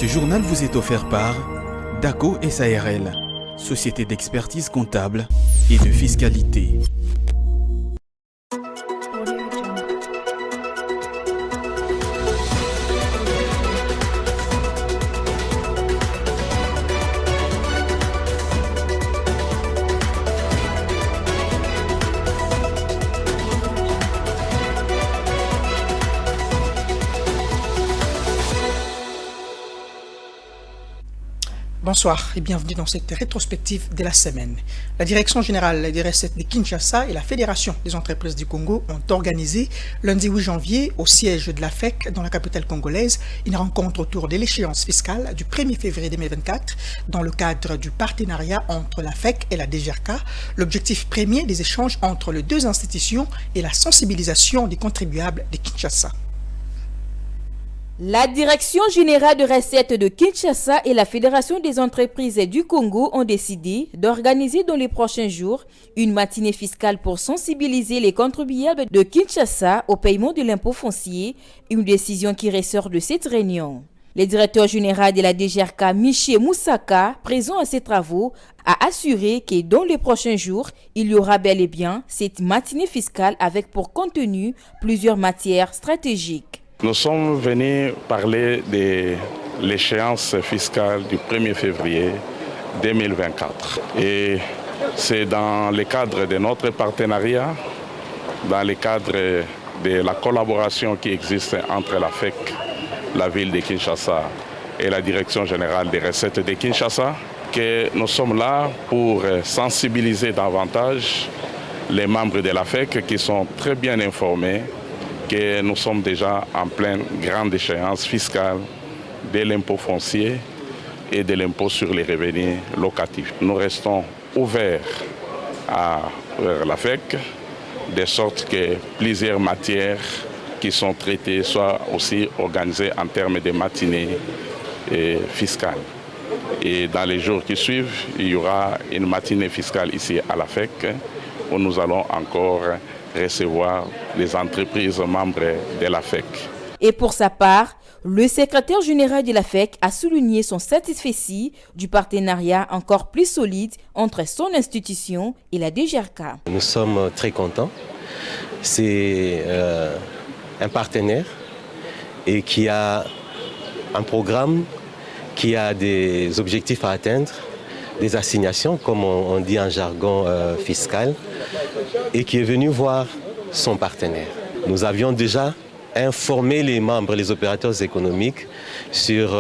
Ce journal vous est offert par DACO SARL, société d'expertise comptable et de fiscalité. Bonsoir et bienvenue dans cette rétrospective de la semaine. La Direction générale des recettes de Kinshasa et la Fédération des entreprises du Congo ont organisé lundi 8 janvier au siège de la FEC dans la capitale congolaise une rencontre autour de l'échéance fiscale du 1er février 2024 dans le cadre du partenariat entre la FEC et la DGRK. L'objectif premier des échanges entre les deux institutions est la sensibilisation des contribuables de Kinshasa. La Direction générale de recettes de Kinshasa et la Fédération des entreprises du Congo ont décidé d'organiser dans les prochains jours une matinée fiscale pour sensibiliser les contribuables de Kinshasa au paiement de l'impôt foncier, une décision qui ressort de cette réunion. Le directeur général de la DGRK, Michel Moussaka, présent à ces travaux, a assuré que dans les prochains jours, il y aura bel et bien cette matinée fiscale avec pour contenu plusieurs matières stratégiques. Nous sommes venus parler de l'échéance fiscale du 1er février 2024. Et c'est dans le cadre de notre partenariat, dans le cadre de la collaboration qui existe entre la FEC, la ville de Kinshasa et la Direction générale des recettes de Kinshasa, que nous sommes là pour sensibiliser davantage les membres de la FEC qui sont très bien informés que nous sommes déjà en pleine grande échéance fiscale de l'impôt foncier et de l'impôt sur les revenus locatifs. Nous restons ouverts à la FEC, de sorte que plusieurs matières qui sont traitées soient aussi organisées en termes de matinées fiscales. Et dans les jours qui suivent, il y aura une matinée fiscale ici à la FEC où nous allons encore recevoir les entreprises membres de la FEC. Et pour sa part, le secrétaire général de la FEC a souligné son satisfait du partenariat encore plus solide entre son institution et la DGRK. Nous sommes très contents. C'est un partenaire et qui a un programme, qui a des objectifs à atteindre, des assignations, comme on dit en jargon fiscal, et qui est venu voir son partenaire. Nous avions déjà informé les membres, les opérateurs économiques sur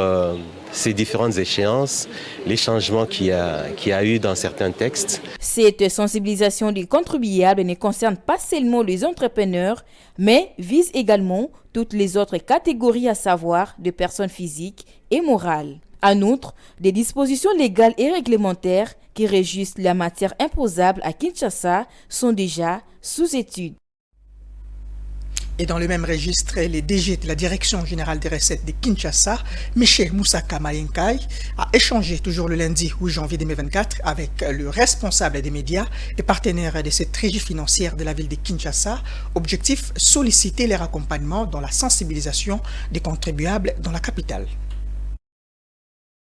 ces différentes échéances, les changements qu'il y a eu dans certains textes. Cette sensibilisation des contribuables ne concerne pas seulement les entrepreneurs, mais vise également toutes les autres catégories, à savoir de personnes physiques et morales. En outre, des dispositions légales et réglementaires qui régissent la matière imposable à Kinshasa sont déjà sous étude. Et dans le même registre, le DG de la Direction générale des recettes de Kinshasa, Michel Moussaka Mayenkai, a échangé toujours le lundi 8 janvier 2024 avec le responsable des médias et partenaire de cette régie financière de la ville de Kinshasa. Objectif, solliciter leur accompagnement dans la sensibilisation des contribuables dans la capitale.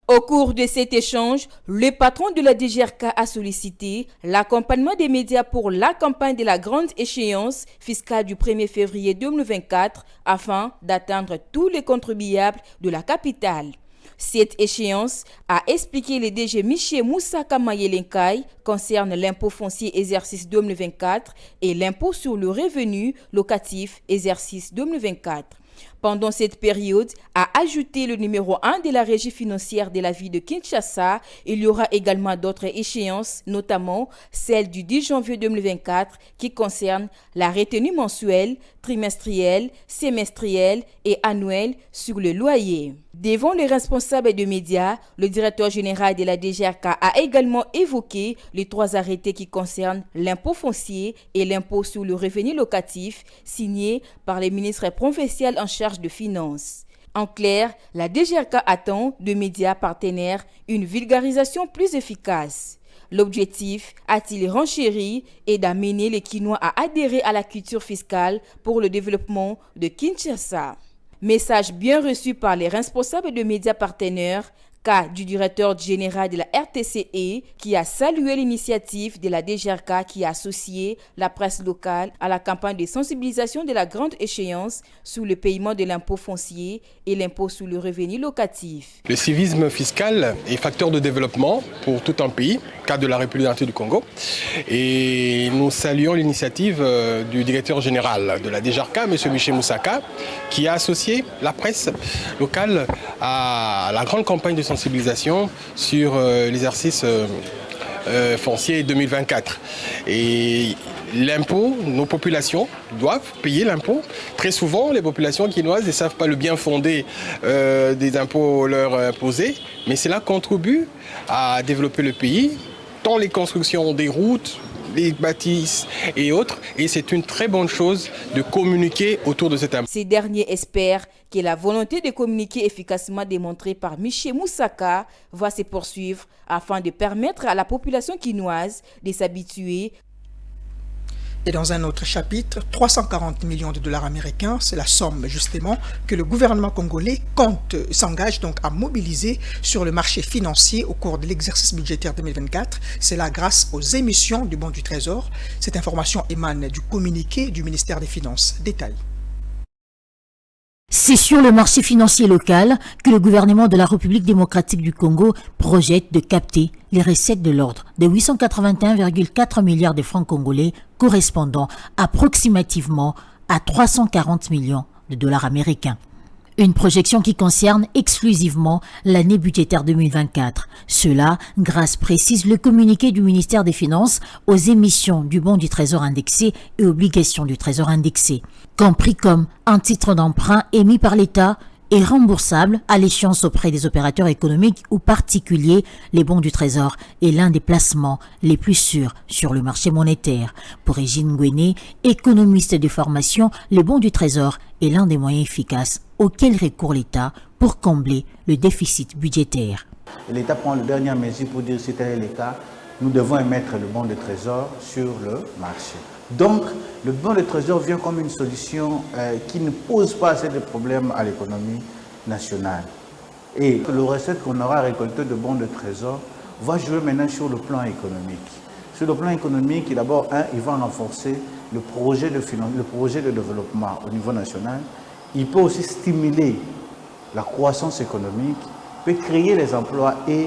Au cours de cet échange, le patron de la DGRK a sollicité l'accompagnement des médias pour la campagne de la grande échéance fiscale du 1er février 2024 afin d'atteindre tous les contribuables de la capitale. Cette échéance, a expliqué le DG Michel Moussaka Mayenkai, concerne l'impôt foncier exercice 2024 et l'impôt sur le revenu locatif exercice 2024. Pendant cette période, a ajouté le numéro 1 de la régie financière de la ville de Kinshasa, il y aura également d'autres échéances, notamment celle du 10 janvier 2024 qui concerne la retenue mensuelle, trimestrielle, semestrielle et annuelle sur le loyer. Devant les responsables de médias, le directeur général de la DGRK a également évoqué les 3 arrêtés qui concernent l'impôt foncier et l'impôt sur le revenu locatif signés par les ministres provinciaux en charge de finances. En clair, la DGRK attend de médias partenaires une vulgarisation plus efficace. L'objectif, a-t-il renchéri, est d'amener les Kinois à adhérer à la culture fiscale pour le développement de Kinshasa. Message bien reçu par les responsables de médias partenaires, cas du directeur général de la RTCE qui a salué l'initiative de la DGRK qui a associé la presse locale à la campagne de sensibilisation de la grande échéance sur le paiement de l'impôt foncier et l'impôt sur le revenu locatif. Le civisme fiscal est facteur de développement pour tout un pays, cas de la République du Congo. Et nous saluons l'initiative du directeur général de la DGRK, M. Michel Moussaka, qui a associé la presse locale à la grande campagne de sensibilisation sur l'exercice foncier 2024. Et l'impôt, nos populations doivent payer l'impôt. Très souvent, les populations quinoises ne savent pas le bien fondé des impôts leur imposés, mais cela contribue à développer le pays, tant les constructions des routes, les bâtisses et autres. Et c'est une très bonne chose de communiquer autour de cet impôt. Ces derniers espèrent que la volonté de communiquer efficacement démontrée par Michel Moussaka va se poursuivre afin de permettre à la population quinoise de s'habituer. Et dans un autre chapitre, 340 millions de dollars américains, c'est la somme justement que le gouvernement congolais s'engage donc à mobiliser sur le marché financier au cours de l'exercice budgétaire 2024. C'est là grâce aux émissions du Bon du Trésor. Cette information émane du communiqué du ministère des Finances. Détail. C'est sur le marché financier local que le gouvernement de la République démocratique du Congo projette de capter les recettes de l'ordre de 881,4 milliards de francs congolais correspondant approximativement à 340 millions de dollars américains. Une projection qui concerne exclusivement l'année budgétaire 2024. Cela, grâce précise le communiqué du ministère des Finances aux émissions du Bon du Trésor indexé et obligations du Trésor indexé, compris comme un titre d'emprunt émis par l'État et remboursable à l'échéance auprès des opérateurs économiques ou particuliers. Les bons du Trésor est l'un des placements les plus sûrs sur le marché monétaire. Pour Régine Ngwene, économiste de formation, les bons du Trésor est l'un des moyens efficaces auxquels recourt l'État pour combler le déficit budgétaire. L'État prend la dernière mesure pour dire si tel est le cas, nous devons émettre le bon de trésor sur le marché. Donc, le bon de trésor vient comme une solution qui ne pose pas assez de problèmes à l'économie nationale. Et le recette qu'on aura récolté de bons de trésor va jouer maintenant sur le plan économique. Sur le plan économique, d'abord, il va renforcer le projet de développement au niveau national. Il peut aussi stimuler la croissance économique, peut créer les emplois et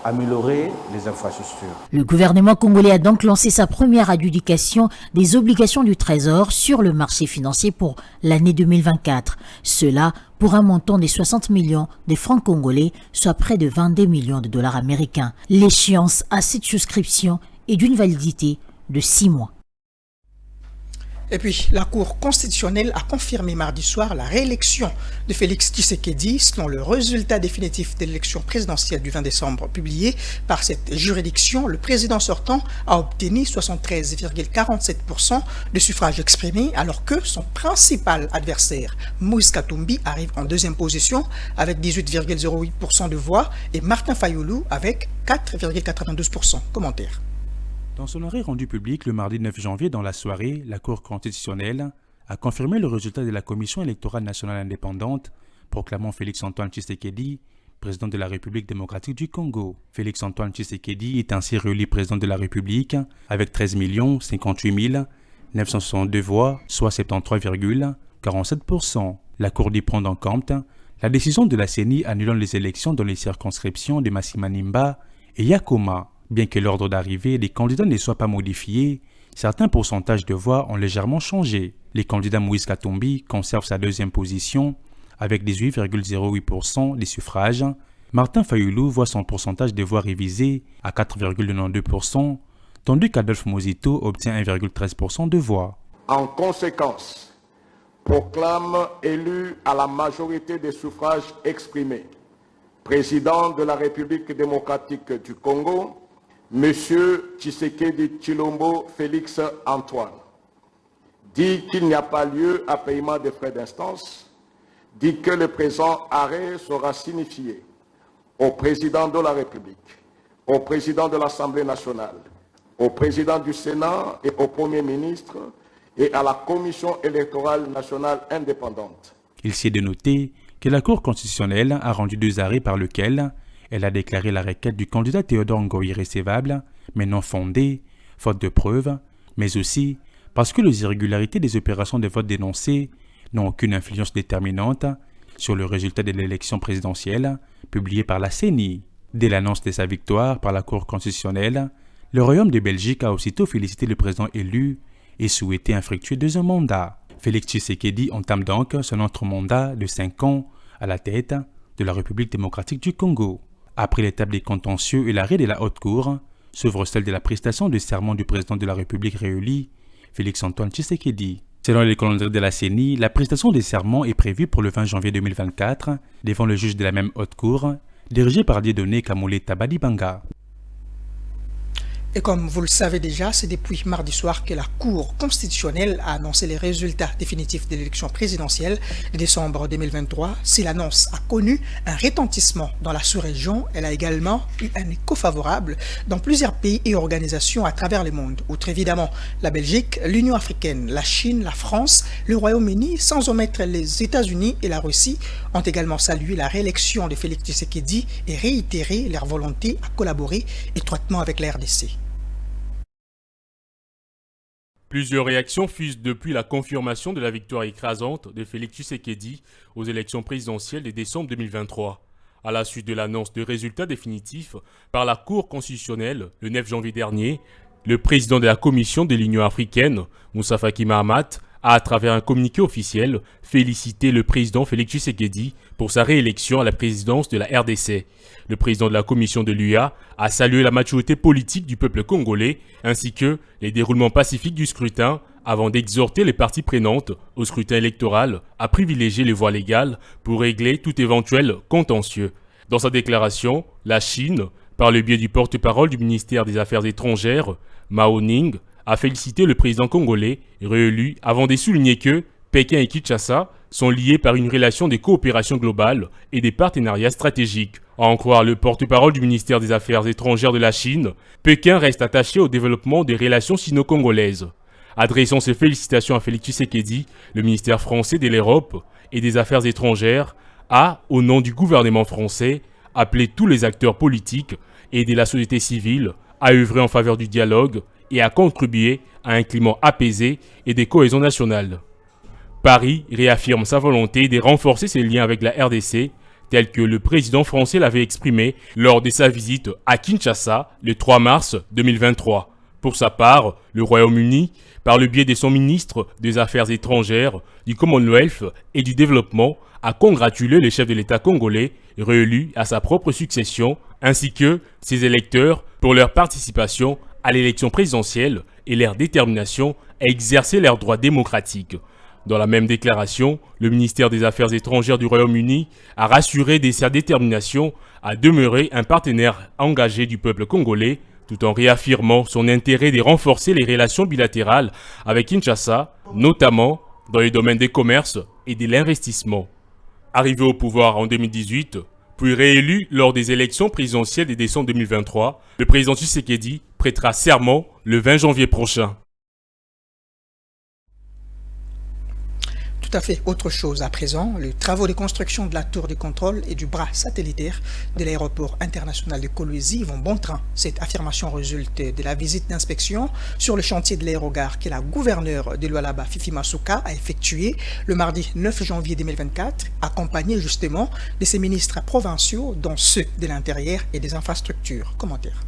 améliorer les infrastructures. Le gouvernement congolais a donc lancé sa première adjudication des obligations du Trésor sur le marché financier pour l'année 2024. Cela pour un montant de 60 millions de francs congolais, soit près de 22 millions de dollars américains. L'échéance à cette souscription est d'une validité de 6 mois. Et puis, la Cour constitutionnelle a confirmé mardi soir la réélection de Félix Tshisekedi selon le résultat définitif de l'élection présidentielle du 20 décembre publié par cette juridiction. Le président sortant a obtenu 73,47% de suffrages exprimés alors que son principal adversaire, Moïse Katumbi, arrive en deuxième position avec 18,08% de voix et Martin Fayoulou avec 4,92%. Commentaire. Dans son arrêt rendu public le mardi 9 janvier dans la soirée, la Cour constitutionnelle a confirmé le résultat de la Commission électorale nationale indépendante, proclamant Félix-Antoine Tshisekedi président de la République démocratique du Congo. Félix-Antoine Tshisekedi est ainsi réélu président de la République avec 13 058 962 voix, soit 73,47%. La Cour dit prendre en compte la décision de la CENI annulant les élections dans les circonscriptions de Massimanimba et Yakoma. Bien que l'ordre d'arrivée des candidats ne soit pas modifié, certains pourcentages de voix ont légèrement changé. Le candidat Moïse Katumbi conserve sa deuxième position avec 18,08% des suffrages. Martin Fayoulou voit son pourcentage de voix révisé à 4,92%, tandis qu'Adolphe Mozito obtient 1,13% de voix. En conséquence, proclame élu à la majorité des suffrages exprimés, président de la République démocratique du Congo, Monsieur Tshisekedi Tshilombo Félix Antoine, dit qu'il n'y a pas lieu à paiement des frais d'instance, dit que le présent arrêt sera signifié au président de la République, au président de l'Assemblée nationale, au président du Sénat et au Premier ministre et à la Commission électorale nationale indépendante. Il s'y est de noter que la Cour constitutionnelle a rendu 2 arrêts par lesquels elle a déclaré la requête du candidat Théodore Ngo irrécevable, mais non fondée, faute de preuves, mais aussi parce que les irrégularités des opérations de vote dénoncées n'ont aucune influence déterminante sur le résultat de l'élection présidentielle publiée par la CENI. Dès l'annonce de sa victoire par la Cour constitutionnelle, le Royaume de Belgique a aussitôt félicité le président élu et souhaité un fructueux 2e mandat. Félix Tshisekedi entame donc son autre mandat de 5 ans à la tête de la République démocratique du Congo. Après l'étape des contentieux et l'arrêt de la Haute Cour, s'ouvre celle de la prestation de serment du président de la République réélu, Félix-Antoine Tshisekedi. Selon les calendriers de la CENI, la prestation des serments est prévue pour le 20 janvier 2024 devant le juge de la même Haute Cour, dirigé par Dieudonné Kamolé Tabadibanga. Et comme vous le savez déjà, c'est depuis mardi soir que la Cour constitutionnelle a annoncé les résultats définitifs de l'élection présidentielle de décembre 2023. Si l'annonce a connu un retentissement dans la sous-région, elle a également eu un écho favorable dans plusieurs pays et organisations à travers le monde. Outre évidemment la Belgique, l'Union africaine, la Chine, la France, le Royaume-Uni, sans omettre les États-Unis et la Russie, ont également salué la réélection de Félix Tshisekedi et réitéré leur volonté à collaborer étroitement avec la RDC. Plusieurs réactions fusent depuis la confirmation de la victoire écrasante de Félix Tshisekedi aux élections présidentielles de décembre 2023. À la suite de l'annonce de résultats définitifs par la Cour constitutionnelle le 9 janvier dernier, le président de la Commission de l'Union africaine, Moussa Faki Mahamat, a, à travers un communiqué officiel, félicité le président Félix Tshisekedi pour sa réélection à la présidence de la RDC. Le président de la commission de l'UA a salué la maturité politique du peuple congolais ainsi que les déroulements pacifiques du scrutin avant d'exhorter les parties prenantes au scrutin électoral à privilégier les voies légales pour régler tout éventuel contentieux. Dans sa déclaration, la Chine, par le biais du porte-parole du ministère des Affaires étrangères, Mao Ning, a félicité le président congolais réélu avant de souligner que Pékin et Kinshasa sont liés par une relation de coopération globale et des partenariats stratégiques. À en croire le porte-parole du ministère des Affaires étrangères de la Chine, Pékin reste attaché au développement des relations sino-congolaises. Adressant ses félicitations à Félix Tshisekedi, le ministère français de l'Europe et des Affaires étrangères a, au nom du gouvernement français, appelé tous les acteurs politiques et de la société civile à œuvrer en faveur du dialogue et à contribuer à un climat apaisé et de cohésion nationale. Paris réaffirme sa volonté de renforcer ses liens avec la RDC, tel que le président français l'avait exprimé lors de sa visite à Kinshasa le 3 mars 2023. Pour sa part, le Royaume-Uni, par le biais de son ministre des Affaires étrangères, du Commonwealth et du Développement, a congratulé le chef de l'État congolais, réélu à sa propre succession, ainsi que ses électeurs pour leur participation à l'élection présidentielle et leur détermination à exercer leurs droits démocratiques. Dans la même déclaration, le ministère des Affaires étrangères du Royaume-Uni a rassuré de sa détermination à demeurer un partenaire engagé du peuple congolais, tout en réaffirmant son intérêt de renforcer les relations bilatérales avec Kinshasa, notamment dans les domaines des commerces et de l'investissement. Arrivé au pouvoir en 2018, puis réélu lors des élections présidentielles de décembre 2023, le président Tshisekedi prêtera serment le 20 janvier prochain. Tout à fait autre chose à présent, les travaux de construction de la tour de contrôle et du bras satellitaire de l'aéroport international de Kolwezi vont bon train. Cette affirmation résulte de la visite d'inspection sur le chantier de l'aérogare que la gouverneure de Lualaba, Fifi Masuka, a effectuée le mardi 9 janvier 2024, accompagnée justement de ses ministres provinciaux, dont ceux de l'Intérieur et des infrastructures. Commentaire.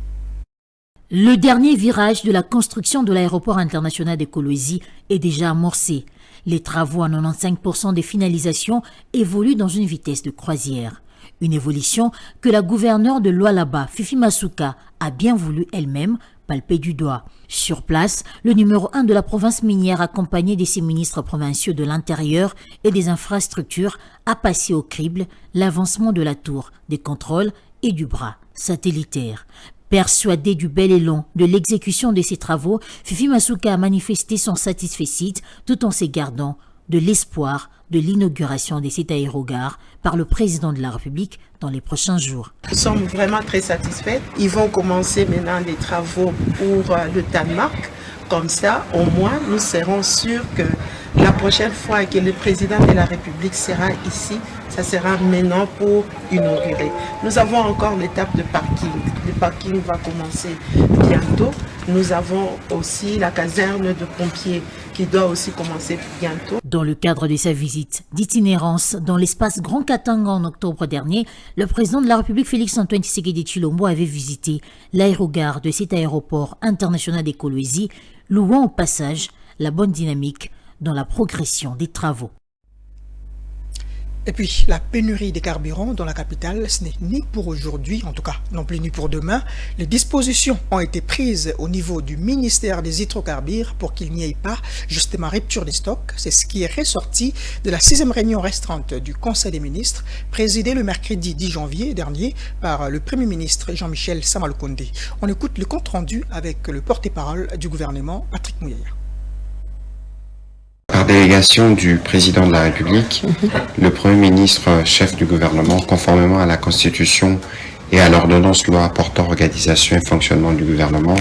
Le dernier virage de la construction de l'aéroport international de Kolwezi est déjà amorcé. Les travaux à 95% de finalisation évoluent dans une vitesse de croisière. Une évolution que la gouverneure de Lualaba, Fifi Masuka, a bien voulu elle-même palper du doigt. Sur place, le numéro 1 de la province minière, accompagné de ses ministres provinciaux de l'Intérieur et des infrastructures, a passé au crible l'avancement de la tour, des contrôles et du bras satellitaire. Persuadé du bel élan de l'exécution de ces travaux, Fifi Masuka a manifesté son satisfecit tout en s'égardant de l'espoir de l'inauguration de cet aérogare par le président de la République dans les prochains jours. Nous sommes vraiment très satisfaits. Ils vont commencer maintenant les travaux pour le Danemark. Comme ça, au moins, nous serons sûrs que la prochaine fois que le président de la République sera ici, ça sera maintenant pour inaugurer. Nous avons encore l'étape de parking. Le parking va commencer bientôt. Nous avons aussi la caserne de pompiers qui doit aussi commencer bientôt. Dans le cadre de sa visite d'itinérance dans l'espace Grand Katanga en octobre dernier, le président de la République Félix-Antoine Tshisekedi Tshilombo avait visité l'aérogare de cet aéroport international des Kolwezi, louant au passage la bonne dynamique dans la progression des travaux. Et puis, la pénurie des carburants dans la capitale, ce n'est ni pour aujourd'hui, en tout cas non plus ni pour demain. Les dispositions ont été prises au niveau du ministère des hydrocarbures pour qu'il n'y ait pas justement rupture des stocks. C'est ce qui est ressorti de la 6e réunion restreinte du Conseil des ministres, présidée le mercredi 10 janvier dernier par le Premier ministre Jean-Michel Samalukonde. On écoute le compte-rendu avec le porte-parole du gouvernement, Patrick Mouyaya. Par délégation du président de la République, le Premier ministre, chef du gouvernement, conformément à la Constitution et à l'ordonnance loi portant organisation et fonctionnement du gouvernement,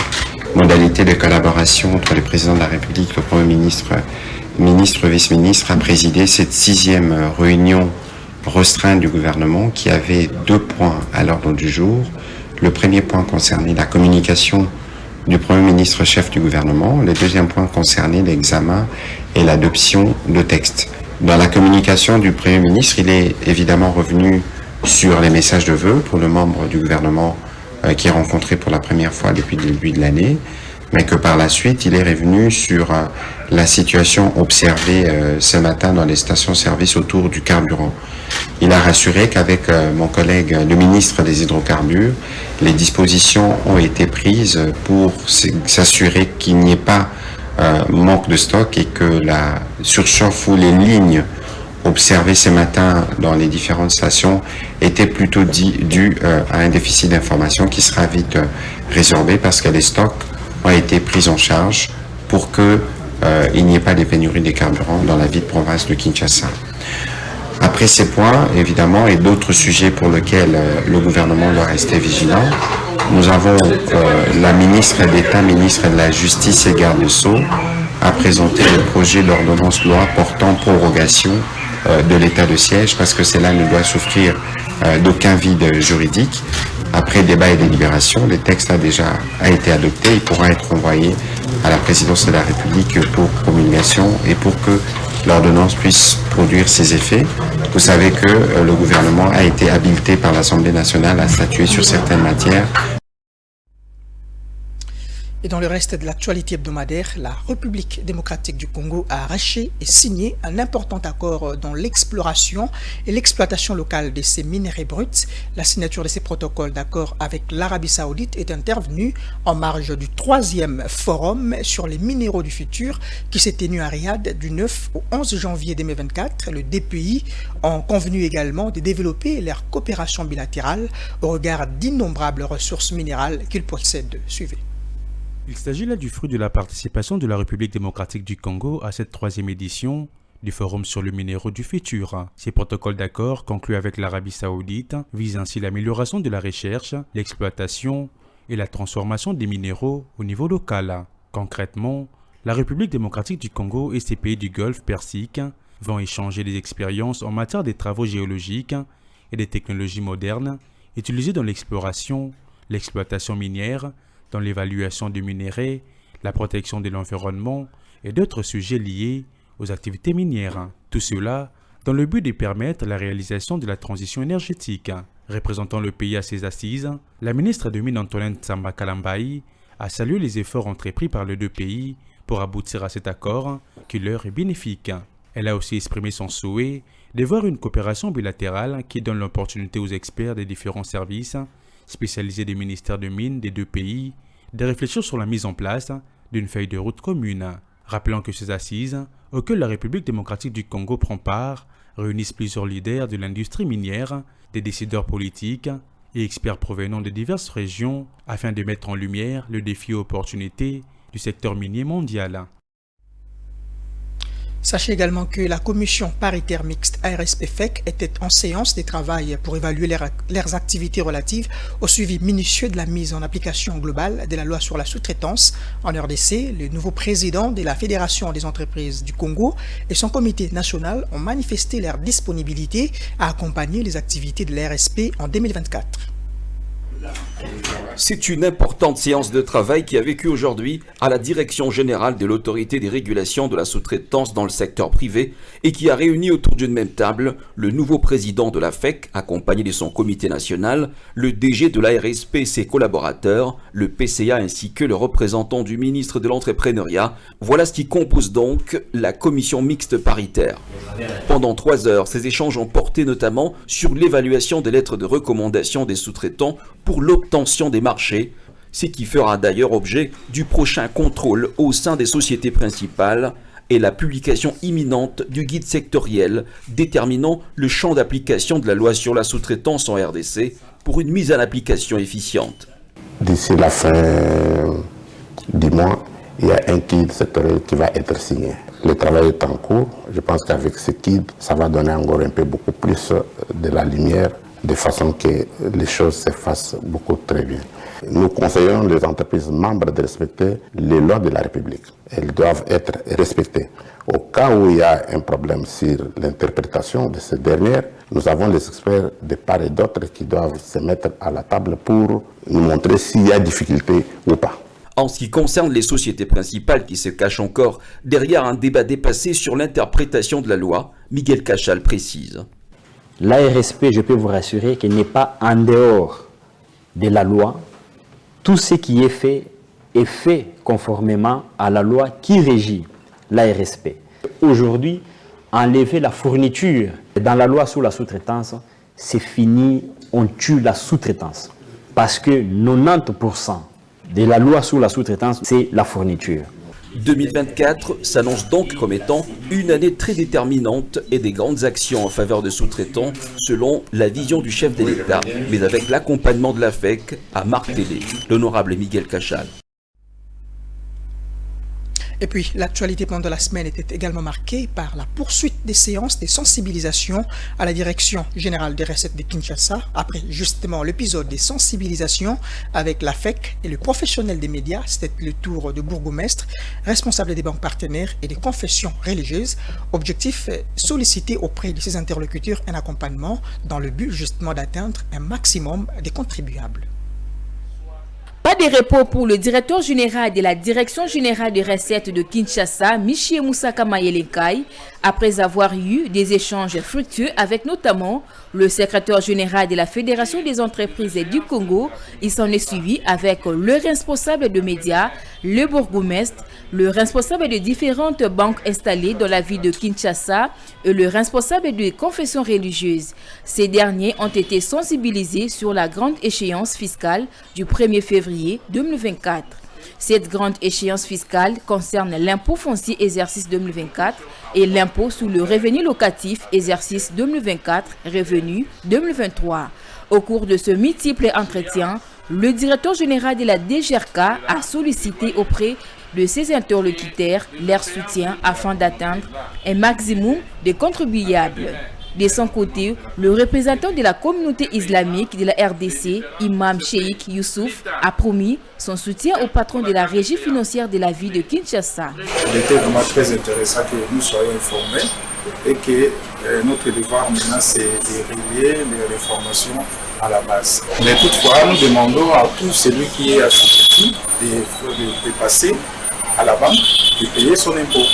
modalité de collaboration entre le président de la République, le Premier ministre, vice-ministre, a présidé cette 6e réunion restreinte du gouvernement qui avait 2 points à l'ordre du jour. Le premier point concernait la communication du Premier ministre chef du gouvernement. Le deuxième point concernait l'examen et l'adoption de textes. Dans la communication du Premier ministre, il est évidemment revenu sur les messages de vœux pour le membre du gouvernement qui est rencontré pour la première fois depuis le début de l'année, mais que par la suite, il est revenu sur la situation observée ce matin dans les stations-service autour du carburant. Il a rassuré qu'avec mon collègue, le ministre des Hydrocarbures, les dispositions ont été prises pour s'assurer qu'il n'y ait pas manque de stock et que la surchauffe ou les lignes observées ce matin dans les différentes stations étaient plutôt dues à un déficit d'information qui sera vite résorbé parce que les stocks ont été pris en charge pour qu'il n'y ait pas de pénurie de carburant dans la ville province de Kinshasa. Après ces points, évidemment, et d'autres sujets pour lesquels le gouvernement doit rester vigilant, nous avons la ministre d'État, ministre de la Justice et garde des Sceaux, a présenté le projet d'ordonnance loi portant prorogation de l'état de siège parce que cela ne doit souffrir d'aucun vide juridique. Après débat et délibération, le texte a été adopté et pourra être envoyé à la présidence de la République pour promulgation et pour que l'ordonnance puisse produire ses effets. Vous savez que le gouvernement a été habilité par l'Assemblée nationale à statuer sur certaines matières. Et dans le reste de l'actualité hebdomadaire, la République démocratique du Congo a arraché et signé un important accord dans l'exploration et l'exploitation locale de ces minerais bruts. La signature de ces protocoles d'accord avec l'Arabie Saoudite est intervenue en marge du 3e forum sur les minéraux du futur qui s'est tenu à Riyad du 9 au 11 janvier 2024. Les deux pays ont convenu également de développer leur coopération bilatérale au regard d'innombrables ressources minérales qu'ils possèdent. Suivez. Il s'agit là du fruit de la participation de la République démocratique du Congo à cette 3e édition du Forum sur le minéraux du futur. Ces protocoles d'accord conclus avec l'Arabie Saoudite visent ainsi l'amélioration de la recherche, l'exploitation et la transformation des minéraux au niveau local. Concrètement, la République démocratique du Congo et ses pays du Golfe Persique vont échanger des expériences en matière des travaux géologiques et des technologies modernes utilisées dans l'exploration, l'exploitation minière, dans l'évaluation du minerai, la protection de l'environnement et d'autres sujets liés aux activités minières. Tout cela dans le but de permettre la réalisation de la transition énergétique. Représentant le pays à ses assises, la ministre de Mines Antoinette Tsamba Kalambayi a salué les efforts entrepris par les deux pays pour aboutir à cet accord qui leur est bénéfique. Elle a aussi exprimé son souhait de voir une coopération bilatérale qui donne l'opportunité aux experts des différents services spécialisés des ministères de mines des deux pays, de réfléchir sur la mise en place d'une feuille de route commune. Rappelant que ces assises, auxquelles la République démocratique du Congo prend part, réunissent plusieurs leaders de l'industrie minière, des décideurs politiques et experts provenant de diverses régions afin de mettre en lumière le défi et opportunités du secteur minier mondial. Sachez également que la commission paritaire mixte ARSP-FEC était en séance de travail pour évaluer leurs activités relatives au suivi minutieux de la mise en application globale de la loi sur la sous-traitance. En RDC, le nouveau président de la Fédération des entreprises du Congo et son comité national ont manifesté leur disponibilité à accompagner les activités de l'ARSP en 2024. C'est une importante séance de travail qui a vécu aujourd'hui à la Direction générale de l'autorité des régulations de la sous-traitance dans le secteur privé et qui a réuni autour d'une même table le nouveau président de la FEC, accompagné de son comité national, le DG de l'ARSP et ses collaborateurs, le PCA ainsi que le représentant du ministre de l'Entrepreneuriat. Voilà ce qui compose donc la commission mixte paritaire. Pendant 3 heures, ces échanges ont porté notamment sur l'évaluation des lettres de recommandation des sous-traitants pour l'obtention des marchés, ce qui fera d'ailleurs objet du prochain contrôle au sein des sociétés principales et la publication imminente du guide sectoriel déterminant le champ d'application de la loi sur la sous-traitance en RDC pour une mise en application efficiente. D'ici la fin du mois, il y a un guide sectoriel qui va être signé. Le travail est en cours. Je pense qu'avec ce guide, ça va donner encore un peu beaucoup plus de la lumière, de façon que les choses se fassent beaucoup très bien. Nous conseillons les entreprises membres de respecter les lois de la République. Elles doivent être respectées. Au cas où il y a un problème sur l'interprétation de ces dernières, nous avons les experts de part et d'autre qui doivent se mettre à la table pour nous montrer s'il y a difficulté ou pas. En ce qui concerne les sociétés principales qui se cachent encore derrière un débat dépassé sur l'interprétation de la loi, Miguel Cachal précise. L'ARSP, je peux vous rassurer qu'elle n'est pas en dehors de la loi. Tout ce qui est fait conformément à la loi qui régit l'ARSP. Aujourd'hui, enlever la fourniture dans la loi sur la sous-traitance, c'est fini, on tue la sous-traitance. Parce que 90% de la loi sur la sous-traitance, c'est la fourniture. 2024 s'annonce donc comme étant une année très déterminante et des grandes actions en faveur de sous-traitants selon la vision du chef de l'État, mais avec l'accompagnement de la FEC, a martelé l'honorable Miguel Cachal. Et puis, l'actualité pendant la semaine était également marquée par la poursuite des séances de sensibilisation à la Direction générale des recettes de Kinshasa, après justement l'épisode des sensibilisations avec la FEC et le professionnel des médias. C'était le tour de bourgmestre, responsable des banques partenaires et des confessions religieuses. Objectif, solliciter auprès de ses interlocuteurs un accompagnement dans le but justement d'atteindre un maximum des contribuables. Pas de repos pour le directeur général de la Direction générale des recettes de Kinshasa, Michie Moussaka Mayelekai, après avoir eu des échanges fructueux avec notamment le secrétaire général de la Fédération des entreprises du Congo. Il s'en est suivi avec le responsable de médias, le bourgmestre, le responsable de différentes banques installées dans la ville de Kinshasa et le responsable des confessions religieuses. Ces derniers ont été sensibilisés sur la grande échéance fiscale du 1er février 2024. Cette grande échéance fiscale concerne l'impôt foncier exercice 2024 et l'impôt sur le revenu locatif exercice 2024, revenu 2023. Au cours de ce multiple entretien, le directeur général de la DGRK a sollicité auprès de ses interlocuteurs leur soutien afin d'atteindre un maximum de contribuables. De son côté, le représentant de la communauté islamique de la RDC, Imam Cheikh Youssouf, a promis son soutien au patron de la régie financière de la ville de Kinshasa. Il était vraiment très intéressant que nous soyons informés et que notre devoir maintenant c'est de relier les réformations à la base. Mais toutefois, nous demandons à tout celui qui est assujetti de passer à la banque de payer son impôt.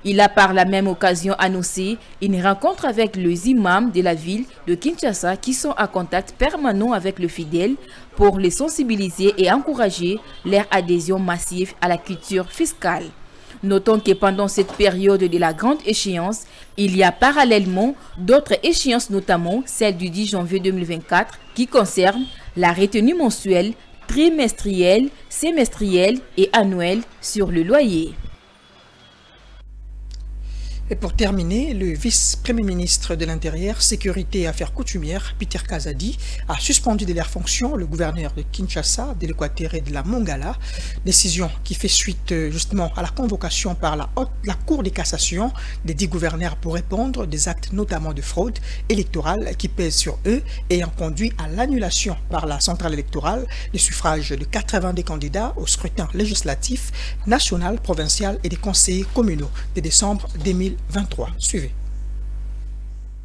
Il a par la même occasion annoncé une rencontre avec les imams de la ville de Kinshasa qui sont en contact permanent avec le fidèle pour les sensibiliser et encourager leur adhésion massive à la culture fiscale. Notons que pendant cette période de la grande échéance, il y a parallèlement d'autres échéances, notamment celle du 10 janvier 2024 qui concerne la retenue mensuelle, trimestrielle, semestrielle et annuelle sur le loyer. Et pour terminer, le vice-premier ministre de l'Intérieur, Sécurité et Affaires coutumières, Peter Kazadi, a suspendu de leurs fonctions le gouverneur de Kinshasa, de l'Équateur et de la Mongala, décision qui fait suite justement à la convocation par la Cour de cassation des 10 gouverneurs pour répondre des actes notamment de fraude électorale qui pèsent sur eux et ayant conduit à l'annulation par la centrale électorale des suffrages de 80 des candidats au scrutin législatif, national, provincial et des conseillers communaux de décembre 2023. Suivez.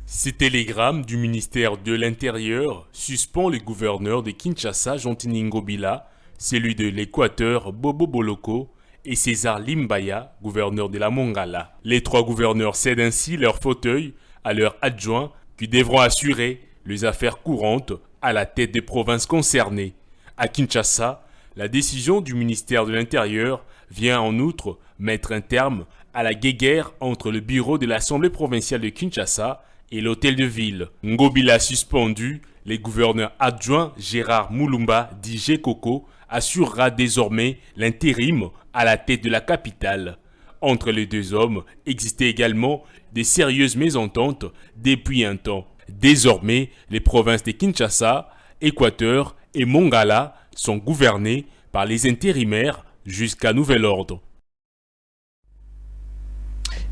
Ces télégrammes du ministère de l'Intérieur suspend le gouverneur de Kinshasa, Jontini Ngobila, celui de l'Équateur, Bobo Boloko, et César Limbaya, gouverneur de la Mongala. Les 3 gouverneurs cèdent ainsi leur fauteuil à leurs adjoints qui devront assurer les affaires courantes à la tête des provinces concernées. À Kinshasa, la décision du ministère de l'Intérieur vient en outre mettre un terme à la guéguerre entre le bureau de l'Assemblée provinciale de Kinshasa et l'hôtel de ville. Ngobila suspendu, les gouverneurs adjoints Gérard Moulumba dit Gekoko assurera désormais l'intérim à la tête de la capitale. Entre les 2 hommes existaient également de sérieuses mésententes depuis un temps. Désormais, les provinces de Kinshasa, Équateur et Mongala sont gouvernées par les intérimaires jusqu'à nouvel ordre.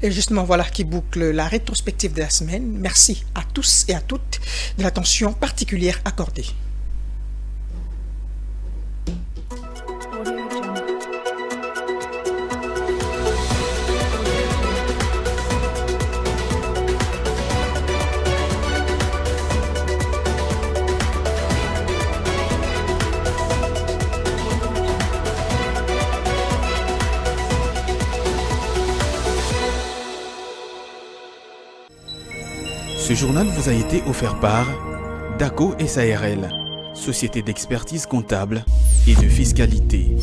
Et justement, voilà qui boucle la rétrospective de la semaine. Merci à tous et à toutes de l'attention particulière accordée. Ce journal vous a été offert par DACO SARL, société d'expertise comptable et de fiscalité.